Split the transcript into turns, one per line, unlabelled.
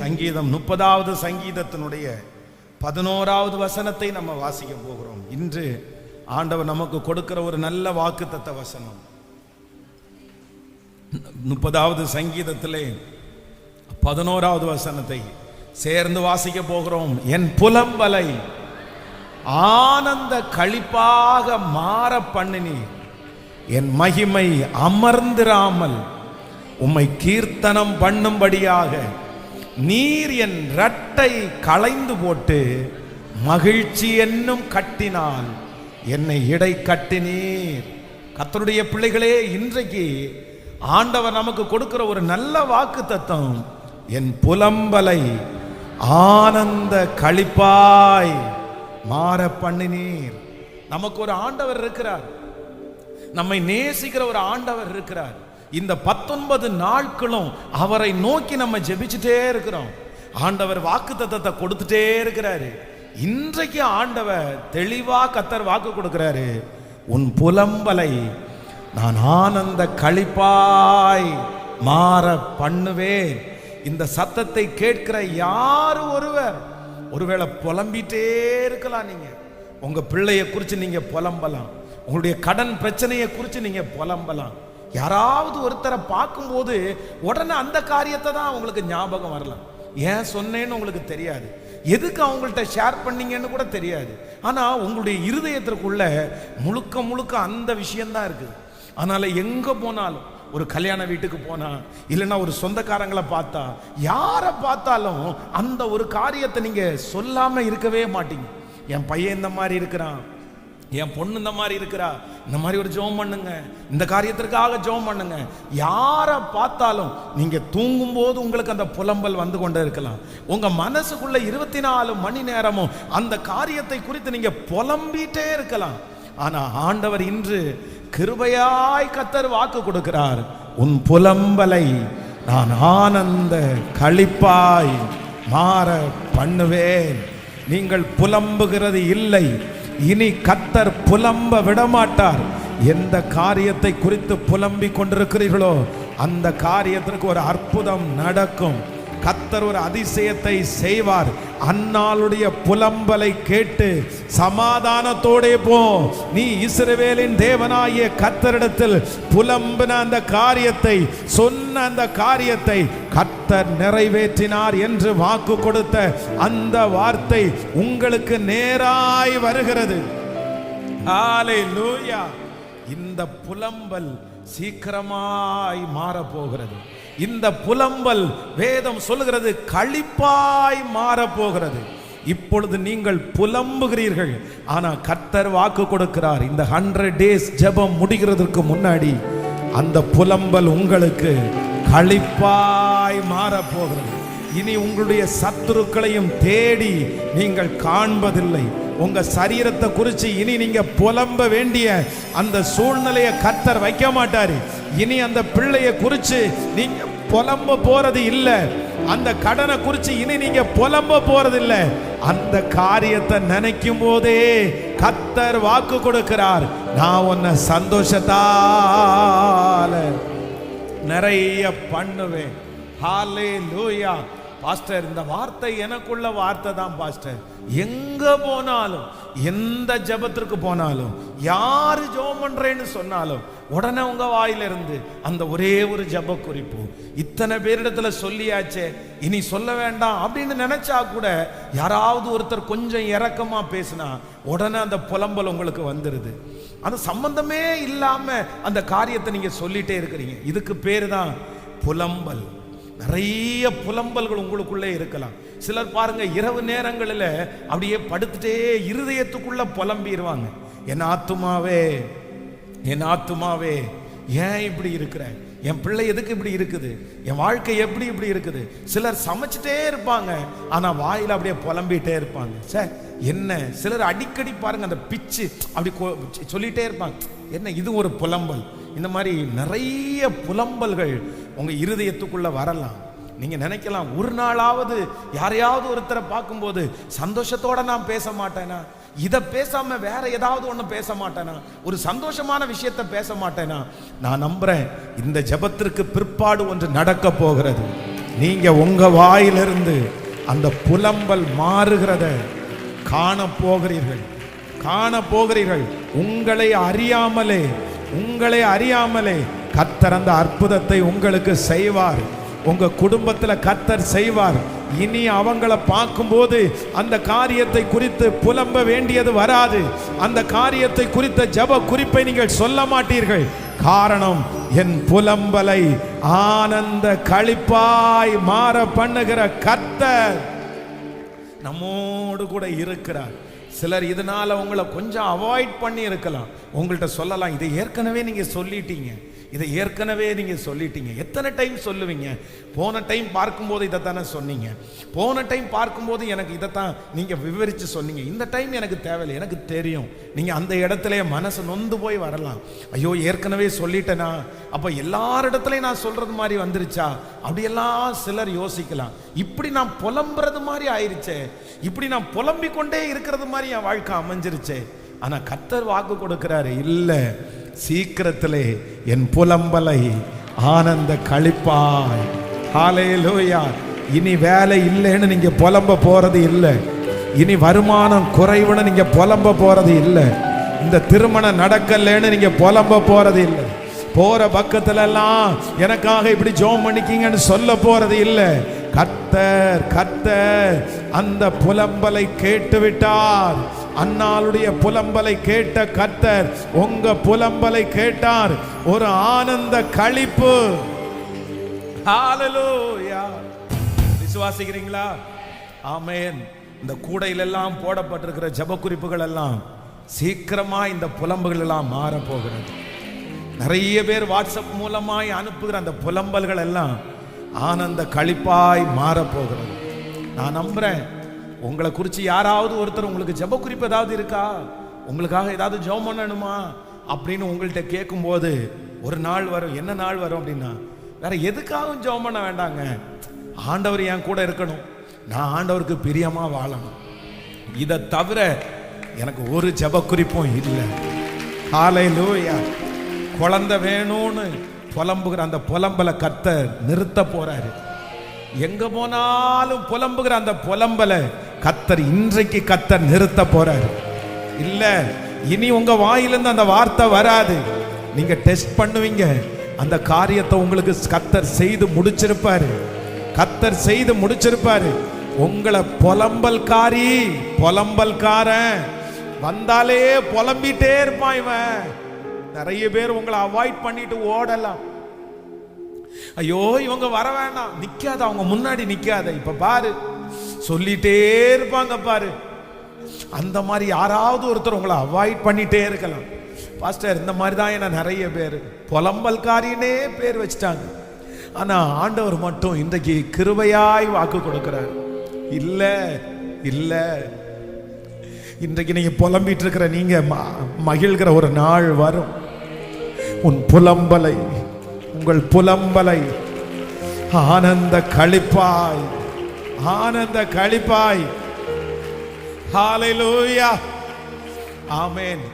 சங்கீதம் 30வது சங்கீதத்தினுடைய 11வது வசனத்தை நம்ம வாசிக்க போகிறோம். இன்று ஆண்டவர் நமக்கு கொடுக்கிற ஒரு நல்ல வாக்குத்தத்த வசனம். 30வது சங்கீதத்திலே 11வது வசனத்தை சேர்ந்து வாசிக்க போகிறோம். என் புலம்பலை ஆனந்த களிப்பாக மாற பண்ணினி, என் மகிமை அமர்ந்திராமல் உம்மை கீர்த்தனம் பண்ணும்படியாக நீர் என் இரட்டை களைந்து போட்டு மகிழ்ச்சி என்னும் கட்டினால் என்னை இடை கட்டினீர். கர்த்தருடைய பிள்ளைகளே, இன்றைக்கு ஆண்டவர் நமக்கு கொடுக்கிற ஒரு நல்ல வாக்கு தத்தம், என் புலம்பலை ஆனந்த களிப்பாய் மாற பண்ணினீர். நமக்கு ஒரு ஆண்டவர் இருக்கிறார், நம்மை நேசிக்கிற ஒரு ஆண்டவர் இருக்கிறார். இந்த 19 நாட்களும் அவரை நோக்கி நம்ம ஜெபிச்சுட்டே இருக்கிறோம். ஆண்டவர் வாக்கு தத்தத்தை கொடுத்துட்டே இருக்கிறாரு. இன்றைக்கு ஆண்டவர் தெளிவா கர்த்தர் வாக்கு கொடுக்கிறாரு, உன் புலம்பலை நான் ஆனந்த களிப்பாய் மாற பண்ணுவேன். இந்த சத்தத்தை கேட்கிற யாரு ஒருவேளை புலம்பிட்டே இருக்கலாம். நீங்க உங்க பிள்ளைய குறித்து நீங்க புலம்பலாம், உங்களுடைய கடன் பிரச்சனையை குறித்து நீங்க புலம்பலாம். யாராவது ஒருத்தரை பார்க்கும்போது உடனே அந்த காரியத்தை தான் உங்களுக்கு ஞாபகம் வரலாம். ஏன் சொன்னேன்னு உங்களுக்கு தெரியாது, எதுக்கு அவங்கள்ட்ட ஷேர் பண்ணீங்கன்னு கூட தெரியாது. ஆனா உங்களுடைய இருதயத்திற்குள்ள முழுக்க முழுக்க அந்த விஷயம்தான் இருக்குது. அதனால எங்க போனாலும், ஒரு கல்யாண வீட்டுக்கு போனா, இல்லைன்னா ஒரு சொந்தக்காரங்களை பார்த்தா, யாரை பார்த்தாலும் அந்த ஒரு காரியத்தை நீங்க சொல்லாம இருக்கவே மாட்டீங்க. என் பையன் இந்த மாதிரி இருக்கிறான், என் பொண்ணு இந்த மாதிரி இருக்கிறா, இந்த மாதிரி ஒரு ஜெபம் பண்ணுங்க, இந்த காரியத்திற்காக ஜெபம் பண்ணுங்க. யாரை பார்த்தாலும் நீங்க தூங்கும் போது உங்களுக்கு அந்த புலம்பல் வந்து கொண்டே இருக்கலாம். உங்க மனசுக்குள்ள 24 மணி நேரமும் அந்த காரியத்தை குறித்து நீங்க புலம்பிட்டே இருக்கலாம். ஆனா ஆண்டவர் இன்று கிருபையாய் கர்த்தர் வாக்கு கொடுக்கிறார், உன் புலம்பலை நான் ஆனந்த களிப்பாய் மாற பண்ணுவேன். நீங்கள் புலம்புகிறது இல்லை, இனி கர்த்தர் புலம்ப விடமாட்டார். எந்த காரியத்தை குறித்து புலம்பிக் கொண்டிருக்கிறீர்களோ அந்த காரியத்திற்கு ஒரு அற்புதம் நடக்கும். கர்த்தர் ஒரு அதிசயத்தை செய்வார். அன்னாளுடைய புலம்பலை கேட்டு சமாதானத்தோடே போ. நீ இஸ்ரவேலின் தேவனாகிய கர்த்தரிடத்தில் புலம்பின அந்த காரியத்தை, சொன்ன அந்த காரியத்தை கர்த்தர் நிறைவேற்றினார் என்று வாக்கு கொடுத்த அந்த வார்த்தை உங்களுக்கு நேராய் வருகிறது. ஹல்லேலூயா. இந்த புலம்பல் சீக்கிரமாய் மாற போகிறது. இந்த புலம்பல் வேதம் சொல்லுகிறது களிப்பாய் மாற போகிறது. இப்பொழுது நீங்கள் புலம்புகிறீர்கள், ஆனா கர்த்தர் வாக்கு கொடுக்கிறார், இந்த 100 days ஜெபம் முடிகிறதுக்கு முன்னாடி அந்த புலம்பல் உங்களுக்கு களிப்பாய் மாற போகிறது. இனி உங்களுடைய சத்துருக்களையும் தேடி நீங்கள் காண்பதில்லை. உங்க சரீரத்தை குறித்து இனி நீங்க புலம்ப வேண்டிய அந்த சூழ்நிலையை கர்த்தர் வைக்க மாட்டாரு. இனி அந்த பிள்ளைய குறித்து நீங்க புலம்ப போறது இல்ல, அந்த கடனை குறித்து இனி நீங்க புலம்ப போறது இல்ல. அந்த காரியத்தை நினைக்கும் போதே கர்த்தர் வாக்கு கொடுக்கிறார், நான் உன்னை சந்தோஷத்தால நிறைய பண்ணுவேன். ஹல்லேலூயா. பாஸ்டர், இந்த வார்த்தை எனக்குள்ள வார்த்தை தான் பாஸ்டர். எங்க போனாலும், எந்த ஜெபத்திற்கு போனாலும், யாரு ஜெபம் பண்றேன்னு சொன்னாலும் உடனே உங்க வாயிலிருந்து அந்த ஒரே ஒரு ஜெப குறிப்பு, இத்தனை பேரிடத்துல சொல்லியாச்சே இனி சொல்ல வேண்டாம் அப்படின்னு நினைச்சா கூட யாராவது ஒருத்தர் கொஞ்சம் இரக்கமா பேசினா உடனே அந்த புலம்பல் உங்களுக்கு வந்துருது. அது சம்பந்தமே இல்லாம அந்த காரியத்தை நீங்க சொல்லிட்டே இருக்கிறீங்க. இதுக்கு பேரு தான் புலம்பல். நிறைய புலம்பல்கள் உங்களுக்குள்ளே இருக்கலாம். சிலர் பாருங்க, இரவு நேரங்களில் அப்படியே படுத்துட்டே இருதயத்துக்குள்ள புலம்பிடுவாங்க, என் ஆத்துமாவே, என் ஆத்துமாவே ஏன் இப்படி இருக்கிற, என் பிள்ளை எதுக்கு இப்படி இருக்குது, என் வாழ்க்கை எப்படி இப்படி இருக்குது. சிலர் சமைச்சிட்டே இருப்பாங்க, ஆனா வாயில அப்படியே புலம்பிட்டே இருப்பாங்க. சார் என்ன, சிலர் அடிக்கடி பாருங்க அந்த பிச்சு அப்படி சொல்லிட்டே இருப்பாங்க. என்ன, இது ஒரு புலம்பல். இந்த மாதிரி நிறைய புலம்பல்கள் உங்க இருதயத்துக்குள்ள வரலாம். நீங்க நினைக்கலாம், ஒரு நாளாவது யாரையாவது ஒருத்தரை பார்க்கும்போது சந்தோஷத்தோட நான் பேச மாட்டேனா, இதை பேசாம வேற ஏதாவது ஒன்று பேச மாட்டேனா, ஒரு சந்தோஷமான விஷயத்தை பேச மாட்டேனா? நான் நம்புறேன், இந்த ஜெபத்திற்கு பிற்பாடு ஒன்று நடக்க போகிறது. நீங்க உங்க வாயிலிருந்து அந்த புலம்பல் மாறுகிறத காண போகிறீர்கள், காண போகிறீர்கள். உங்களை அறியாமலே கர்த்தர் அந்த அற்புதத்தை உங்களுக்கு செய்வார். உங்க குடும்பத்தில் கர்த்தர் செய்வார். இனி அவங்கள பார்க்கும்போது அந்த காரியத்தை குறித்து புலம்ப வேண்டியது வராது. அந்த காரியத்தை குறித்த ஜெப குறிப்பை நீங்கள் சொல்ல மாட்டீர்கள். காரணம், என் புலம்பலை ஆனந்த களிப்பாய் மாற பண்ணுகிற கர்த்தர் நம்மோடு கூட இருக்கிறார். சிலர் இதனால உங்களை கொஞ்சம் அவாய்ட் பண்ணி இருக்கலாம். உங்கள்கிட்ட சொல்லலாம், இதை ஏற்கனவே நீங்க சொல்லிட்டீங்க, இதை ஏற்கனவே நீங்க சொல்லிட்டீங்க. எத்தனை டைம் சொல்லுவீங்க? போன டைம் பார்க்கும்போது இதைத்தானே சொன்னீங்க, போன டைம் பார்க்கும்போது எனக்கு இதைத்தான் நீங்க விவரிச்சு சொன்னீங்க, இந்த டைம் எனக்கு தேவையில்லை, எனக்கு தெரியும். நீங்க அந்த இடத்துல மனசு நொந்து போய் வரலாம். ஐயோ ஏற்கனவே சொல்லிட்டேனா, அப்ப எல்லாரிடத்துலையும் நான் சொல்றது மாதிரி வந்துருச்சா, அப்படியெல்லாம் சிலர் யோசிக்கலாம். இப்படி நான் புலம்புறது மாதிரி ஆயிருச்சே, இப்படி நான் புலம்பிக் கொண்டே இருக்கிறது மாதிரி என் வாழ்க்கை அமைஞ்சிருச்சே. ஆனா கர்த்தர் வாக்கு கொடுக்கிறாரு, இல்ல, சீக்கிரத்திலே என் புலம்பலை ஆனந்த களிப்பாய். ஹல்லேலூயா. இனி வேலை இல்லைன்னு நீங்க புலம்ப போறது இல்லை, இனி வருமானம் குறைவுன்னு நீங்க புலம்ப போறது இல்லை, இந்த திருமணம் நடக்கலன்னு நீங்க புலம்ப போறது இல்லை, போற பக்கத்துல எல்லாம் எனக்காக இப்படி ஜெபம் பண்ணிக்கீங்கன்னு சொல்ல போறது இல்லை. கர்த்தர் அந்த புலம்பலை கேட்டு விட்டார். அன்னாளுடைய புலம்பலை கேட்ட கர்த்தர் உங்க புலம்பலை கேட்டார். ஒரு ஆனந்த களிப்பு. ஹல்லேலூயா. விசுவாசிக்கிறீங்களா? ஆமென். இந்த கூடையில எல்லாம் போடப்பட்டிருக்கிற ஜெப குறிப்புகள் எல்லாம் சீக்கிரமா இந்த புலம்புகள் எல்லாம் மாற போகிறது. நிறைய பேர் வாட்ஸ்அப் மூலமாய் அனுப்புகிற அந்த புலம்பல்கள் எல்லாம் ஆனந்த களிப்பாய் மாற போகிறது. நான் நம்புறேன், உங்களை குறித்து யாராவது ஒருத்தர் உங்களுக்கு ஜெப குறிப்பு ஏதாவது இருக்கா, உங்களுக்காக ஏதாவது ஜெபம் பண்ணணுமா அப்படின்னு உங்கள்கிட்ட கேட்கும்போது ஒரு நாள் வரும். என்ன நாள் வரும் அப்படின்னா, வேற எதுக்காகவும் ஜெபம் பண்ண வேண்டாங்க, ஆண்டவர் என் கூட இருக்கணும், நான் ஆண்டவருக்கு பிரியமா வாழணும், இதை தவிர எனக்கு ஒரு ஜெப குறிப்பும் இல்லை. ஹல்லேலூயா. குழந்தை வேணும்னு புலம்புகிற அந்த புலம்பலை கர்த்தர் நிறுத்த போறாரு. எங்க போனாலும் புலம்புகிற அந்த புலம்பலை கர்த்தர் இன்றைக்கு நிறுத்த போறாரு. இல்ல, இனி உங்க வாயிலிருந்து அந்த வார்த்தை வராது. நீங்க டெஸ்ட் பண்ணுவீங்க, அந்த காரியத்தை உங்களுக்கு கர்த்தர் செய்து முடிச்சிருப்பாரு. கர்த்தர் செய்து முடிச்சிருப்பாரு. உங்களை புலம்பல்காரி புலம்பல்காரன் வந்தாலே புலம்பிட்டே இருப்பான் இவன். நிறைய பேர் உங்களை அவாய்ட் பண்ணிட்டு ஓடலாம். ஐயோ இவங்க வர வேண்டாம், நிக்காத, அவங்க முன்னாடி நிக்காத, இப்ப பாரு சொல்லிட்டே இருப்பாங்க பாரு. அந்த மாதிரி யாராவது ஒருத்தர் உங்களை அவாய்ட் பண்ணிட்டே இருக்கலாம். பாஸ்டர், இந்த மாதிரி தான் என்ன நிறைய பேர் புலம்பல்காரினே பேர் வச்சுட்டாங்க. ஆனா ஆண்டவர் மட்டும் இன்றைக்கு கிருபையாய் வாக்கு கொடுக்கிறார். இல்ல இல்ல, இன்றைக்கு நீங்க புலம்பிட்டு இருக்கிற நீங்க மகிழ்கிற ஒரு நாள் வரும். உங்கள் புலம்பலை ஆனந்த களிப்பாய் ஹல்லேலூயா. ஆமென்.